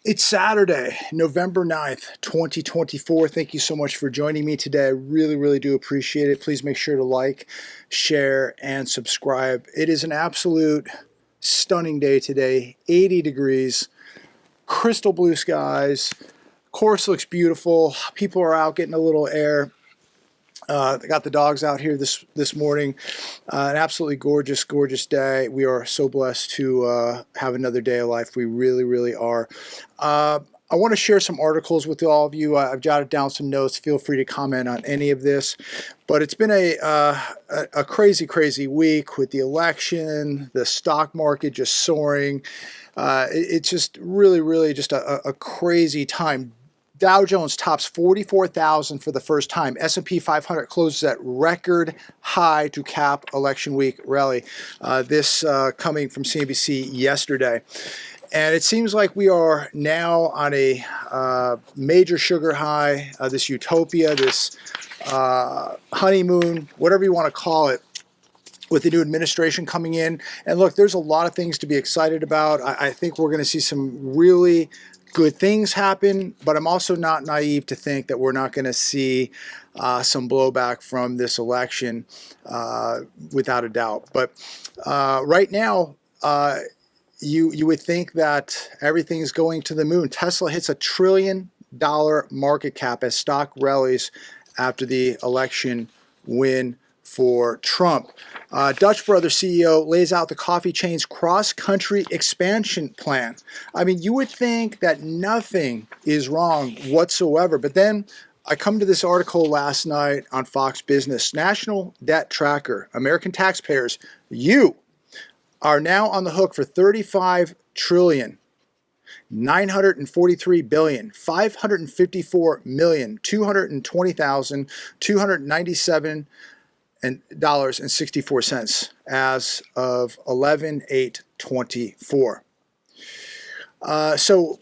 It's Saturday, November 9th, 2024. Thank you so much for joining me today. I really do appreciate it. Please make sure to like, share, and subscribe. It is an absolute stunning day today. 80 degrees, crystal blue skies. Course looks beautiful. People are out getting a little air. I got the dogs out here this morning. An absolutely gorgeous day. We are so blessed to have another day of life. We really are. I want to share some articles with all of you. I've jotted down some notes. Feel free to comment on any of this. But it's been a crazy week with the election, the stock market just soaring. It's just really just a crazy time. Dow Jones tops 44,000 for the first time. S&P 500 closes at record high to cap election week rally. This coming from CNBC yesterday. And it seems like we are now on a major sugar high, this utopia, this honeymoon, whatever you want to call it, with the new administration coming in. And look, there's a lot of things to be excited about. I think we're going to see some really good things happen, but I'm also not naive to think that we're not going to see some blowback from this election without a doubt. But right now, you would think that everything's going to the moon. Tesla hits $1 trillion market cap as stock rallies after the election win for Trump. Dutch Brothers CEO lays out the coffee chain's cross-country expansion plan. I mean, you would think that nothing is wrong whatsoever, but then I come to this article last night on Fox Business. National Debt Tracker, American taxpayers, you are now on the hook for $35 trillion. 943 billion, 554 million, 220,297 dollars and 64 cents as of 11/8/24. So,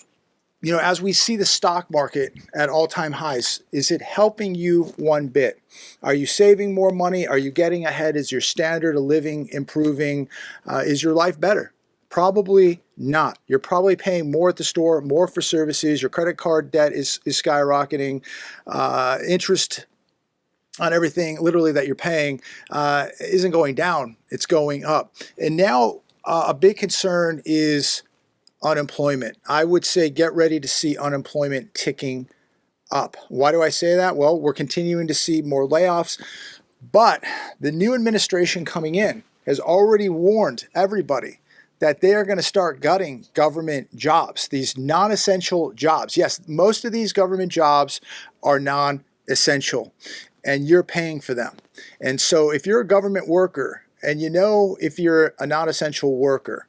you know, as we see the stock market at all-time highs, is it helping you one bit? Are you saving more money? Are you getting ahead? Is your standard of living improving? Is your life better? Probably not. You're probably paying more at the store, more for services. Your credit card debt is skyrocketing. Interest on everything literally that you're paying isn't going down, it's going up. And now a big concern is unemployment. I would say get ready to see unemployment ticking up. Why do I say that? Well, we're continuing to see more layoffs, but the new administration coming in has already warned everybody that they are going to start gutting government jobs, these non-essential jobs. Yes, most of these government jobs are non-essential, and you're paying for them. And so if you're a government worker, and you know if you're a non-essential worker,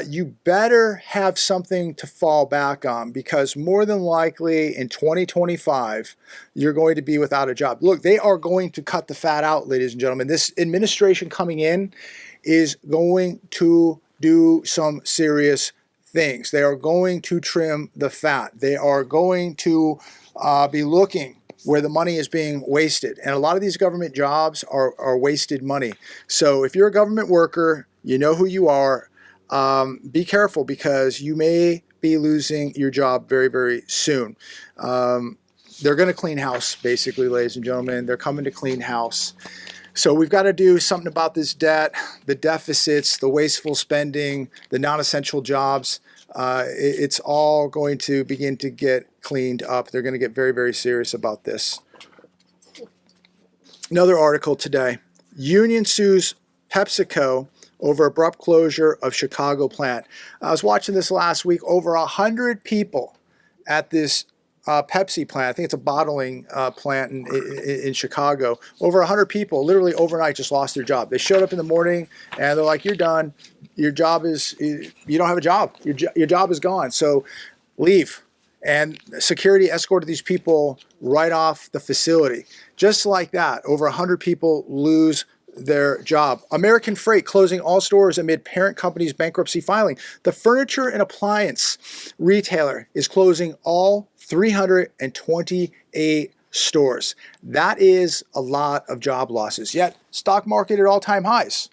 you better have something to fall back on, because more than likely in 2025, you're going to be without a job. Look, they are going to cut the fat out, ladies and gentlemen. This administration coming in is going to do some serious things. They are going to trim the fat. They are going to be looking where the money is being wasted. And a lot of these government jobs are wasted money. So if you're a government worker, you know who you are. Be careful, because you may be losing your job very soon. They're going to clean house, basically, ladies and gentlemen. They're coming to clean house. So we've got to do something about this debt, the deficits, the wasteful spending, the non-essential jobs. It's all going to begin to get cleaned up. They're going to get very serious about this. Another article today. Union sues PepsiCo over abrupt closure of Chicago plant. I was watching this last week. Over 100 people at this Pepsi plant, I think it's a bottling plant in Chicago. Over 100 people literally overnight just lost their job. They showed up in the morning and they're like, you're done. Your job is, you don't have a job. Your job is gone. So leave. And security escorted these people right off the facility. Just like that, over 100 people lose their job. American Freight closing all stores amid parent company's bankruptcy filing. The furniture and appliance retailer is closing all 328 stores. That is a lot of job losses. Yet, stock market at all-time highs.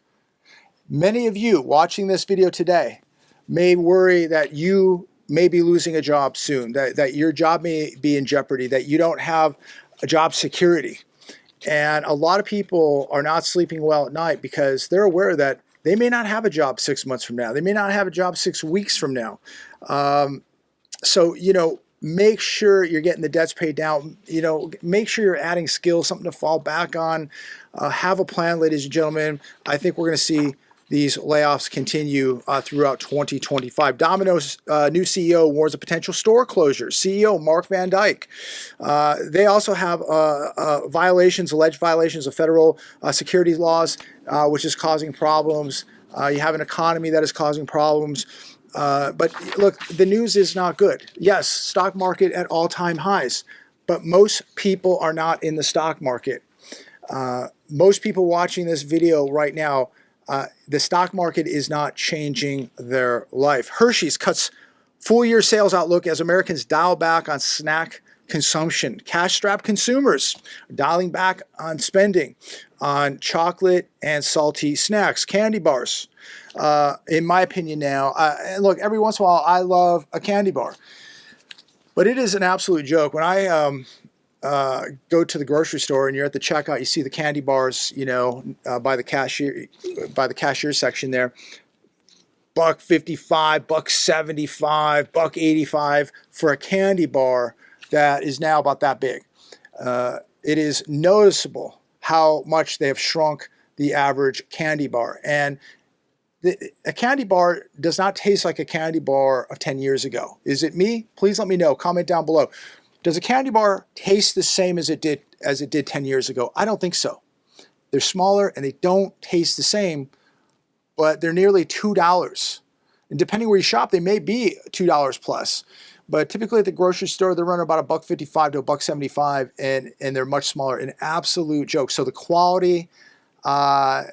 Many of you watching this video today may worry that you may be losing a job soon, that your job may be in jeopardy, that you don't have a job security. And a lot of people are not sleeping well at night because they're aware that they may not have a job 6 months from now. They may not have a job 6 weeks from now. So, make sure you're getting the debts paid down. Make sure you're adding skills, something to fall back on. Have a plan, ladies and gentlemen. I think we're going to see these layoffs continue throughout 2025. Domino's new CEO warns of potential store closures. CEO Mark Van Dyke. They also have alleged violations of federal securities laws, which is causing problems. You have an economy that is causing problems. But look, the news is not good. Yes, stock market at all-time highs, but most people are not in the stock market. Most people watching this video right now, the stock market is not changing their life. Hershey's cuts full-year sales outlook as Americans dial back on snack consumption. Cash-strapped consumers dialing back on spending on chocolate and salty snacks, candy bars. In my opinion now, and look, every once in a while I love a candy bar, but it is an absolute joke. When I go to the grocery store and you're at the checkout, you see the candy bars, by the cashier section there. $1.55, $1.75, $1.85 for a candy bar that is now about that big. It is noticeable how much they have shrunk the average candy bar. And a candy bar does not taste like a candy bar of 10 years ago. Is it me? Please let me know. Comment down below. Does a candy bar taste the same as it did 10 years ago? I don't think so. They're smaller and they don't taste the same, but they're nearly $2. And depending where you shop, they may be $2 plus. But typically at the grocery store, they're running about $1.55 to $1.75, and they're much smaller. An absolute joke. So the quality has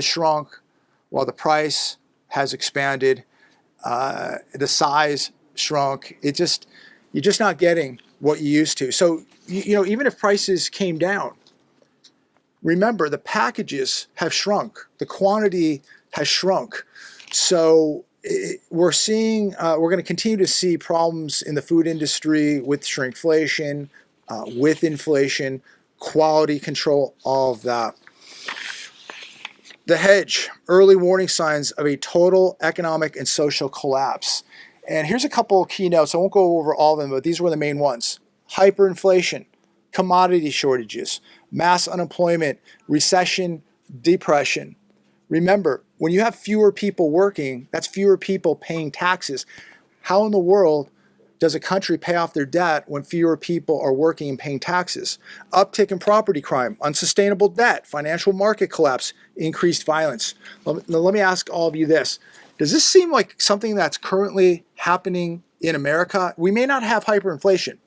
shrunk while the price has expanded. The size shrunk. You're just not getting what you used to. So, even if prices came down, remember the packages have shrunk. The quantity has shrunk. So we're going to continue to see problems in the food industry with shrinkflation, with inflation, quality control, all of that. The Hedge, early warning signs of a total economic and social collapse. And here's a couple of key notes. I won't go over all of them, but these were the main ones. Hyperinflation, commodity shortages, mass unemployment, recession, depression. Remember, when you have fewer people working, that's fewer people paying taxes. How in the world does a country pay off their debt when fewer people are working and paying taxes? Uptick in property crime, unsustainable debt, financial market collapse, increased violence. Let me ask all of you this. Does this seem like something that's currently happening in America? We may not have hyperinflation,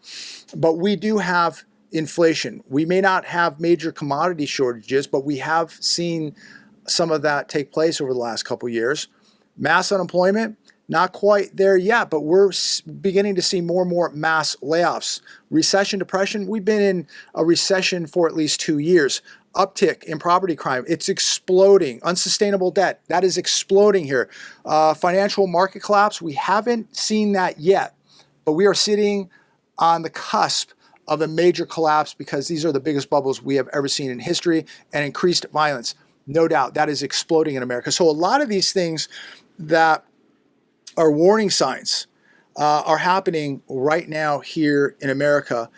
but we do have inflation. We may not have major commodity shortages, but we have seen some of that take place over the last couple of years. Mass unemployment, not quite there yet, but we're beginning to see more and more mass layoffs. Recession, depression, we've been in a recession for at least 2 years. Uptick in property crime, it's exploding. Unsustainable debt, that is exploding here. Financial market collapse, we haven't seen that yet, but we are sitting on the cusp of a major collapse because these are the biggest bubbles we have ever seen in history, and increased violence. No doubt that is exploding in America. So a lot of these things that are warning signs are happening right now here in America,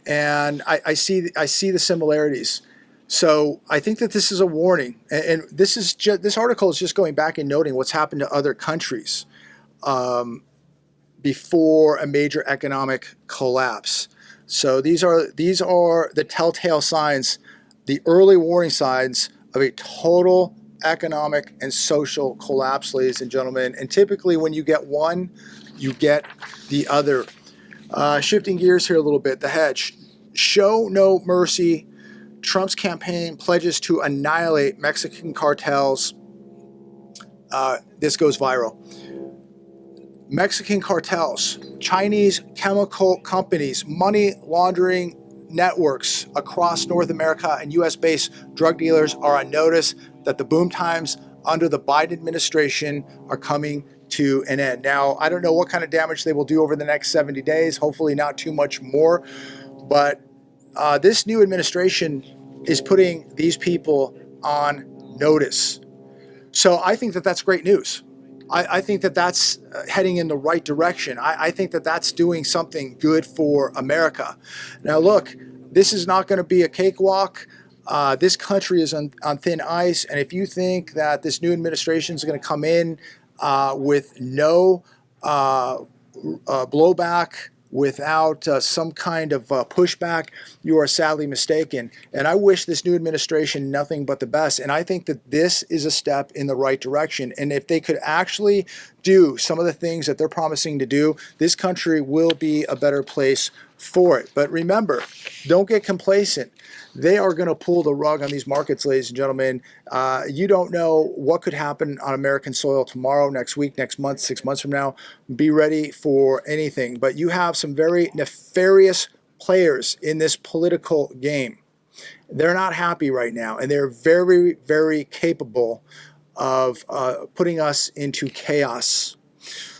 and I see the similarities. So I think that this is a warning, and this article is just going back and noting what's happened to other countries before a major economic collapse. So these are the telltale signs, the early warning signs of a total economic and social collapse, ladies and gentlemen. And typically when you get one, you get the other. Shifting gears here a little bit, The Hedge. Show no mercy. Trump's campaign pledges to annihilate Mexican cartels. This goes viral. Mexican cartels, Chinese chemical companies, money laundering networks across North America, and US-based drug dealers are on notice that the boom times under the Biden administration are coming to an end. Now, I don't know what kind of damage they will do over the next 70 days. Hopefully not too much more. But this new administration is putting these people on notice. So I think that that's great news. I think that that's heading in the right direction. I think that that's doing something good for America. Now, look, this is not going to be a cakewalk. This country is on thin ice. And if you think that this new administration is going to come in with no blowback, without some kind of pushback, you are sadly mistaken. And I wish this new administration nothing but the best. And I think that this is a step in the right direction. And if they could actually do some of the things that they're promising to do, this country will be a better place for it. But remember, don't get complacent. They are going to pull the rug on these markets, ladies and gentlemen. You don't know what could happen on American soil tomorrow, next week, next month, 6 months from now. Be ready for anything. But you have some very nefarious players in this political game. They're not happy right now, and they're very, very capable of putting us into chaos.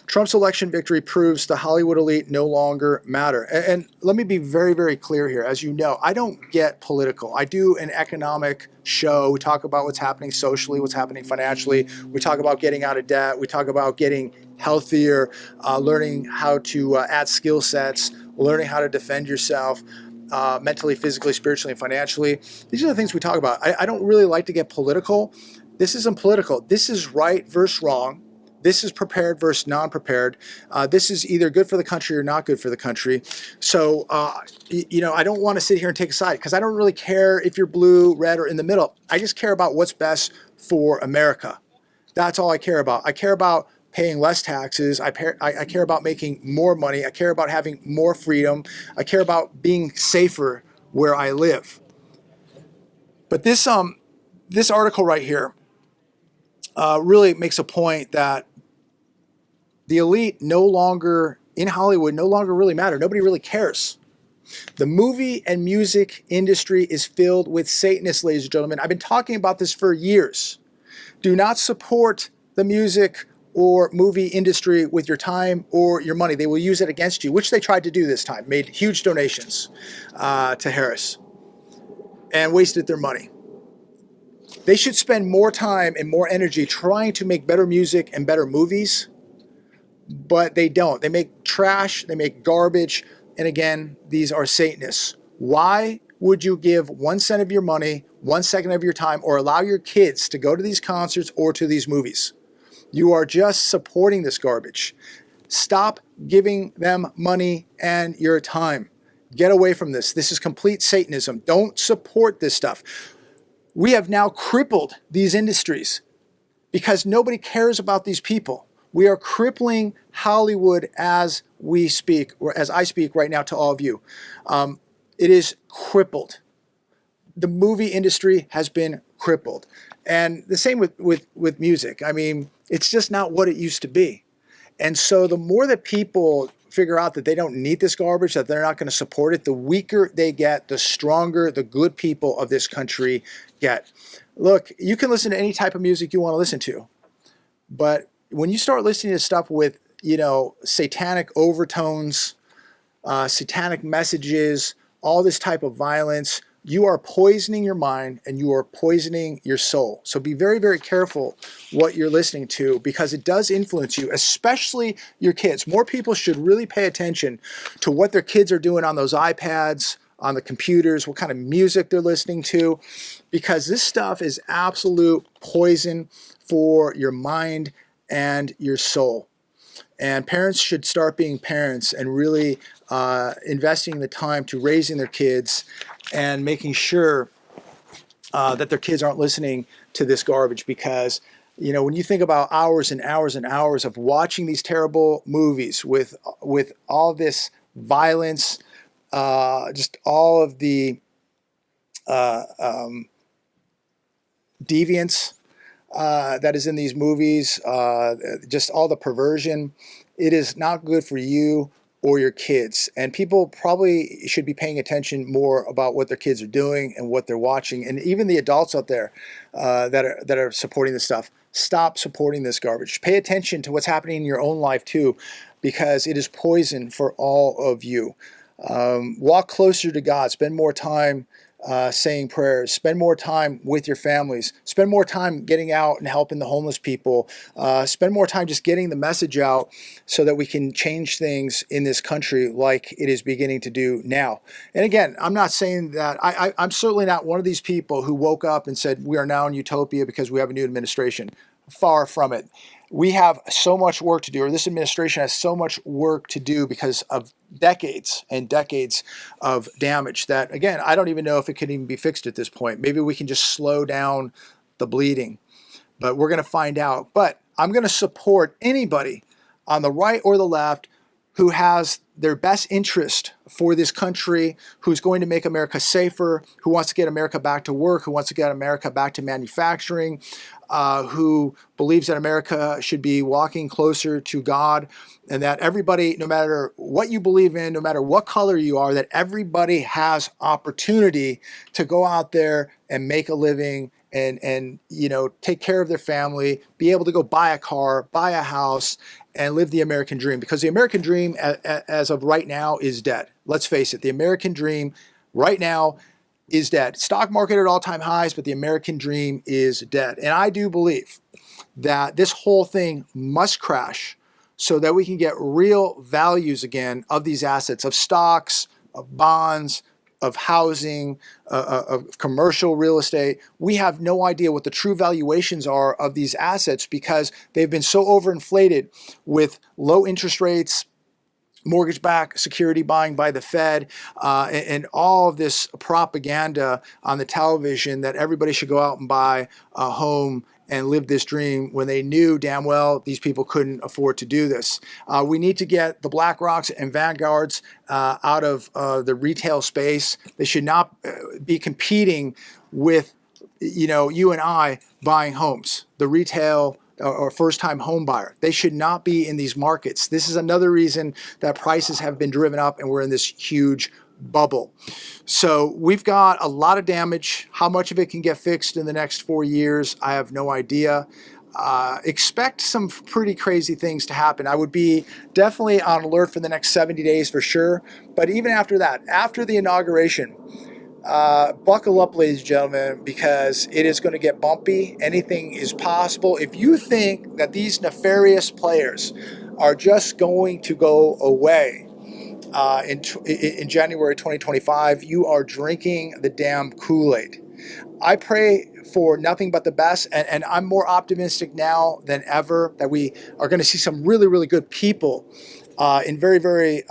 Trump's election victory proves the Hollywood elite no longer matter. And let me be very, very clear here. As you know, I don't get political. I do an economic show. We talk about what's happening socially, what's happening financially. We talk about getting out of debt. We talk about getting healthier, learning how to add skill sets, learning how to defend yourself mentally, physically, spiritually, and financially. These are the things we talk about. I don't really like to get political. This isn't political. This is right versus wrong. This is prepared versus non-prepared. This is either good for the country or not good for the country. So, I don't want to sit here and take a side because I don't really care if you're blue, red, or in the middle. I just care about what's best for America. That's all I care about. I care about paying less taxes. I care about making more money. I care about having more freedom. I care about being safer where I live. But this article right here really makes a point that the elite in Hollywood no longer really matter. Nobody really cares. The movie and music industry is filled with Satanists, ladies and gentlemen. I've been talking about this for years. Do not support the music or movie industry with your time or your money. They will use it against you, which they tried to do this time. Made huge donations to Harris and wasted their money. They should spend more time and more energy trying to make better music and better movies. But they don't. They make trash, they make garbage, and again, these are Satanists. Why would you give 1 cent of your money, 1 second of your time, or allow your kids to go to these concerts or to these movies? You are just supporting this garbage. Stop giving them money and your time. Get away from this. This is complete Satanism. Don't support this stuff. We have now crippled these industries because nobody cares about these people. We are crippling Hollywood as we speak, or as I speak right now to all of you. It is crippled. The movie industry has been crippled. And the same with music. I mean, it's just not what it used to be. And so the more that people figure out that they don't need this garbage, that they're not going to support it, the weaker they get, the stronger the good people of this country get. Look, you can listen to any type of music you want to listen to, but when you start listening to stuff with, satanic overtones, satanic messages, all this type of violence, you are poisoning your mind and you are poisoning your soul. So be very, very careful what you're listening to because it does influence you, especially your kids. More people should really pay attention to what their kids are doing on those iPads, on the computers, what kind of music they're listening to, because this stuff is absolute poison for your mind and your soul. And parents should start being parents and really investing the time to raising their kids and making sure that their kids aren't listening to this garbage because, when you think about hours and hours and hours of watching these terrible movies with all this violence, just all of the deviance that is in these movies, just all the perversion. It is not good for you or your kids. And people probably should be paying attention more about what their kids are doing and what they're watching. And even the adults out there that are supporting this stuff, stop supporting this garbage. Pay attention to what's happening in your own life too, because it is poison for all of you. Walk closer to God. Spend more time saying prayers. Spend more time with your families. Spend more time getting out and helping the homeless people. Spend more time just getting the message out so that we can change things in this country like it is beginning to do now. And again, I'm not saying that, I'm certainly not one of these people who woke up and said we are now in utopia because we have a new administration. Far from it. We have so much work to do, or this administration has so much work to do because of decades and decades of damage that, again, I don't even know if it can even be fixed at this point. Maybe we can just slow down the bleeding, but we're going to find out. But I'm going to support anybody on the right or the left who has their best interest for this country, who's going to make America safer, who wants to get America back to work, who wants to get America back to manufacturing, who believes that America should be walking closer to God, and that everybody, no matter what you believe in, no matter what color you are, that everybody has opportunity to go out there and make a living and take care of their family, be able to go buy a car, buy a house, and live the American dream. Because the American dream, as of right now, is dead. Let's face it, the American dream right now is dead. Stock market at all-time highs, but the American dream is dead. And I do believe that this whole thing must crash so that we can get real values again of these assets, of stocks, of bonds, of housing, of commercial real estate. We have no idea what the true valuations are of these assets because they've been so overinflated with low interest rates, mortgage-backed security buying by the Fed, and all of this propaganda on the television that everybody should go out and buy a home and live this dream when they knew damn well these people couldn't afford to do this. We need to get the BlackRocks and Vanguards out of the retail space. They should not be competing with you and I buying homes. The retail or first-time home buyer. They should not be in these markets. This is another reason that prices have been driven up and we're in this huge bubble. So we've got a lot of damage. How much of it can get fixed in the next 4 years, I have no idea. Expect some pretty crazy things to happen. I would be definitely on alert for the next 70 days for sure. But even after that, after the inauguration, buckle up, ladies and gentlemen, because it is going to get bumpy. Anything is possible. If you think that these nefarious players are just going to go away in January 2025, you are drinking the damn Kool-Aid. I pray for nothing but the best, and I'm more optimistic now than ever that we are going to see some really, really good people in very, very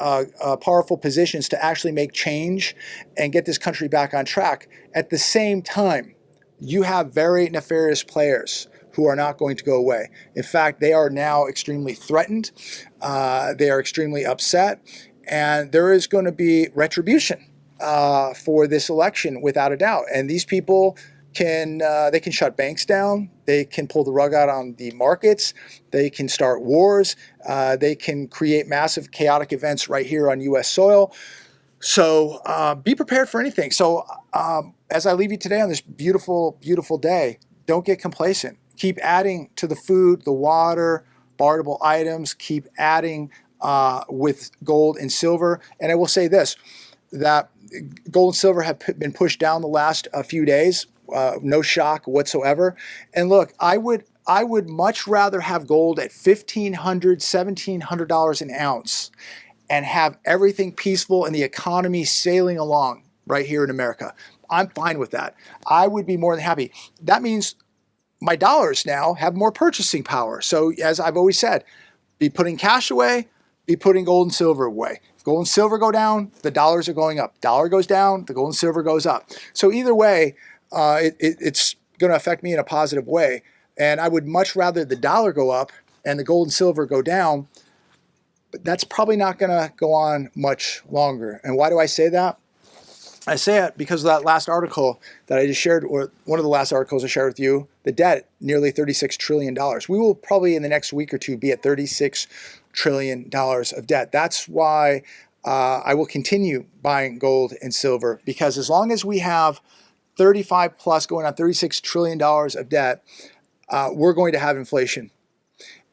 powerful positions to actually make change and get this country back on track. At the same time, you have very nefarious players who are not going to go away. In fact, they are now extremely threatened. They are extremely upset, and there is going to be retribution for this election without a doubt. And these people can shut banks down. They can pull the rug out on the markets. They can start wars. They can create massive chaotic events right here on U.S. soil. So be prepared for anything. So as I leave you today on this beautiful, beautiful day, don't get complacent. Keep adding to the food, the water, barterable items. Keep adding with gold and silver. And I will say this, that gold and silver have been pushed down the last few days. No shock whatsoever. And look, I would much rather have gold at $1,500, $1,700 an ounce and have everything peaceful and the economy sailing along right here in America. I'm fine with that. I would be more than happy. That means my dollars now have more purchasing power. So as I've always said, be putting cash away, be putting gold and silver away. If gold and silver go down, the dollars are going up. Dollar goes down, the gold and silver goes up. So either way, it's going to affect me in a positive way. And I would much rather the dollar go up and the gold and silver go down, but that's probably not going to go on much longer. And why do I say that? I say it because of that last article that I just shared, or one of the last articles I shared with you, the debt, nearly $36 trillion. We will probably in the next week or two be at $36 trillion of debt. That's why I will continue buying gold and silver, because as long as we have 35 plus going on $36 trillion of debt, we're going to have inflation.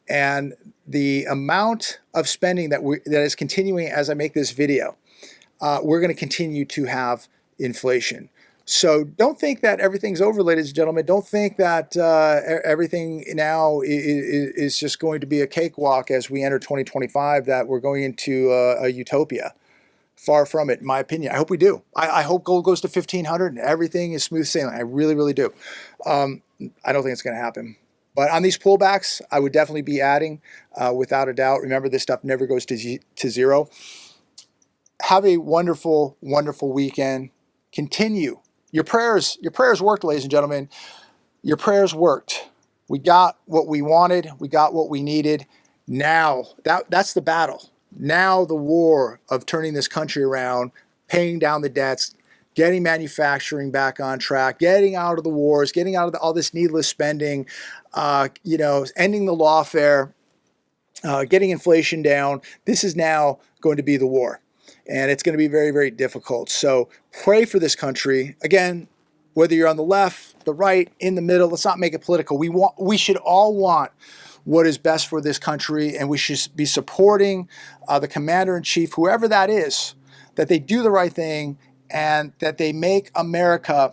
And the amount of spending that is continuing as I make this video, we're going to continue to have inflation. So don't think that everything's over, ladies and gentlemen. Don't think that everything now is just going to be a cakewalk as we enter 2025, that we're going into a utopia. Far from it, in my opinion. I hope we do. I hope gold goes to 1,500 and everything is smooth sailing. I really, really do. I don't think it's going to happen. But on these pullbacks, I would definitely be adding, without a doubt. Remember, this stuff never goes to zero. Have a wonderful, wonderful weekend. Continue. Your prayers worked, ladies and gentlemen. Your prayers worked. We got what we wanted. We got what we needed. Now, that's the battle. Now the war of turning this country around, paying down the debts, getting manufacturing back on track, getting out of the wars, getting out of all this needless spending, ending the lawfare, getting inflation down. This is now going to be the war. And it's going to be very, very difficult. So pray for this country. Again, whether you're on the left, the right, in the middle, let's not make it political. We should all want what is best for this country, and we should be supporting the commander-in-chief, whoever that is, that they do the right thing and that they make America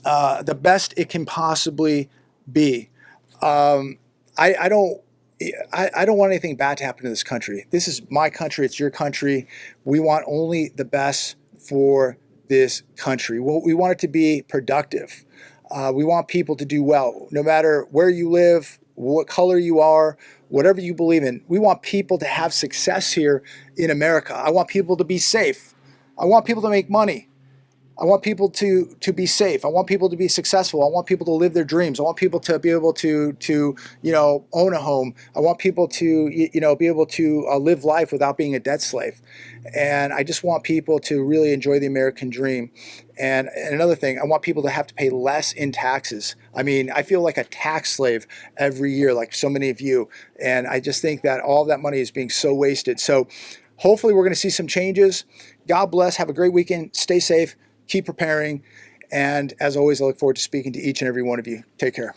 the best it can possibly be. I don't want anything bad to happen to this country. This is my country. It's your country. We want only the best for this country. We want it to be productive. We want people to do well, no matter where you live, what color you are, whatever you believe in. We want people to have success here in America. I want people to be safe. I want people to make money. I want people to be safe. I want people to be successful. I want people to live their dreams. I want people to be able to own a home. I want people to be able to live life without being a debt slave. And I just want people to really enjoy the American dream. And another thing, I want people to have to pay less in taxes. I mean, I feel like a tax slave every year, like so many of you. And I just think that all of that money is being so wasted. So hopefully we're going to see some changes. God bless. Have a great weekend. Stay safe. Keep preparing. And as always, I look forward to speaking to each and every one of you. Take care.